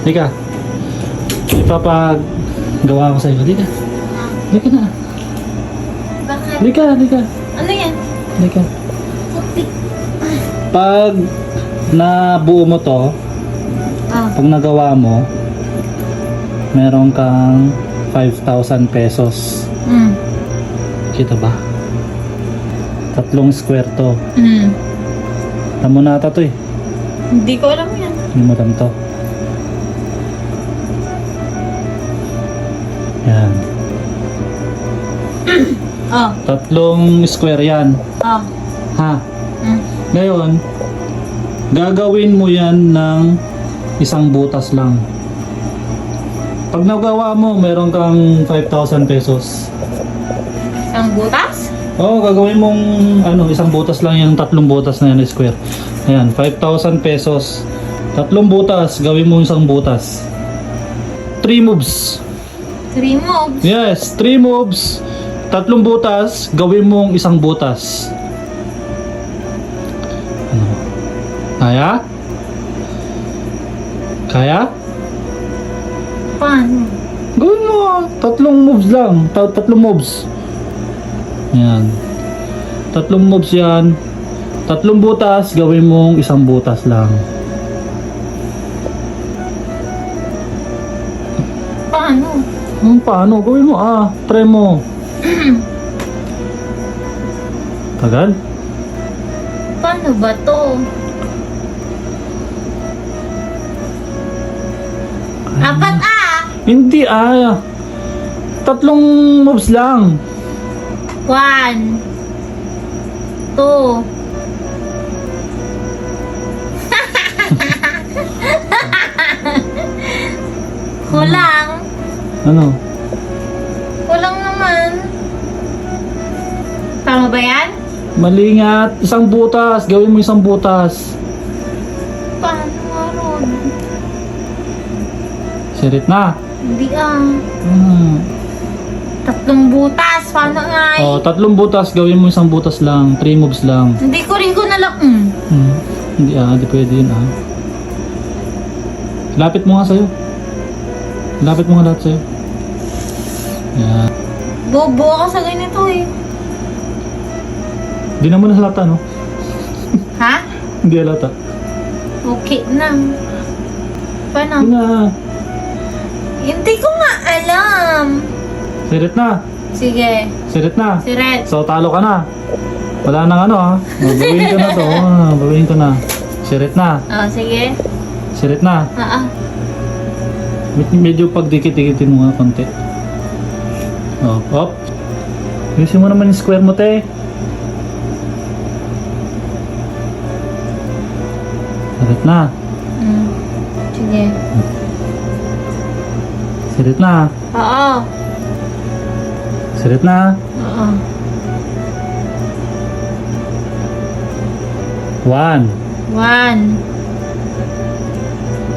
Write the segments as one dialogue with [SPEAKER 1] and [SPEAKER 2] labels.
[SPEAKER 1] Halika. Ipapagawa ko sa'yo. Halika. Halika na.
[SPEAKER 2] Bakit?
[SPEAKER 1] Halika.
[SPEAKER 2] Ano yan?
[SPEAKER 1] Halika.
[SPEAKER 2] Putik.
[SPEAKER 1] Pag nabuo mo to, pag nagawa mo, meron kang 5,000 pesos. Kita ba? 3 square to. Alam mo na ata to eh.
[SPEAKER 2] Hindi ko alam yan.
[SPEAKER 1] Hindi mo alam to. Yan. 3 square yan. Ha? Ngayon, gagawin mo yan ng isang butas lang. Pag nagawa mo, meron kang 5,000 pesos.
[SPEAKER 2] Isang butas?
[SPEAKER 1] Oo, gagawin mong isang butas lang yung 3 butas na yan square. Ayan, 5,000 pesos. 3 butas, gawin mo isang butas. 3 moves.
[SPEAKER 2] 3 moves?
[SPEAKER 1] Yes, 3 moves. 3 butas, gawin mong isang butas. Ano? Kaya? Kaya?
[SPEAKER 2] Paano?
[SPEAKER 1] Gawin mo 3 moves lang. 3 moves. Yan. 3 moves yan. 3 butas, gawin mong isang butas lang.
[SPEAKER 2] Paano?
[SPEAKER 1] Paano? Gawin mo try mo. Tagal?
[SPEAKER 2] Paano ba to? Apat
[SPEAKER 1] Hindi 3 moves lang.
[SPEAKER 2] 1 2 Kulang.
[SPEAKER 1] Ano?
[SPEAKER 2] Kulang naman. Tama ba yan?
[SPEAKER 1] Mali nga. Isang butas. Gawin mo isang butas.
[SPEAKER 2] Paano nga ron?
[SPEAKER 1] Sirit na.
[SPEAKER 2] Hindi 3 butas. Paano nga eh?
[SPEAKER 1] 3 butas. Gawin mo isang butas lang. 3 moves lang.
[SPEAKER 2] Hindi ko rin ko nalang.
[SPEAKER 1] Hindi hindi pwede yun Lapit mo nga sa'yo. Lapit mo nga lahat sa'yo. Yan.
[SPEAKER 2] Bobo ako sa ganito eh.
[SPEAKER 1] Hindi naman halata, no?
[SPEAKER 2] Ha?
[SPEAKER 1] Hindi halata.
[SPEAKER 2] Okay na. Paano?
[SPEAKER 1] Hindi na.
[SPEAKER 2] Hindi ko nga alam.
[SPEAKER 1] Sirit na.
[SPEAKER 2] Sige.
[SPEAKER 1] Sirit na.
[SPEAKER 2] Si Red.
[SPEAKER 1] So, talo ka na. Wala nang Babawiin ko na to. Babawiin ko na. Sirit na.
[SPEAKER 2] Sige.
[SPEAKER 1] Sirit na. Medyo pagdikit-dikitin mo nga konti. Op. Ayusin mo naman yung square mo, te. Sirit na.
[SPEAKER 2] Sige.
[SPEAKER 1] Sirit na.
[SPEAKER 2] Oo.
[SPEAKER 1] Sirit na.
[SPEAKER 2] Oo.
[SPEAKER 1] 1
[SPEAKER 2] 1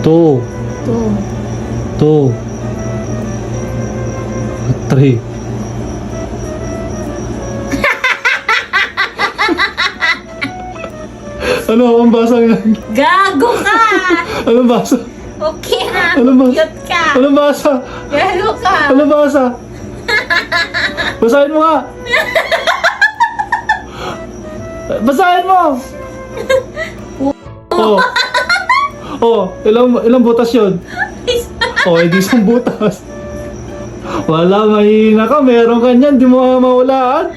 [SPEAKER 1] 2
[SPEAKER 2] 2
[SPEAKER 1] 2 3 Ano ang basa yan?
[SPEAKER 2] Gago ka!
[SPEAKER 1] Anong basa?
[SPEAKER 2] Okay na.
[SPEAKER 1] Ano ba?
[SPEAKER 2] Cute ka.
[SPEAKER 1] Anong basa?
[SPEAKER 2] Gago ka.
[SPEAKER 1] Anong basa? Basahin mo nga! Basahin mo! Ilang butas yun? Hindi isang butas. Wala, mahina ka. Meron ka niyan. Di mo mahulaan.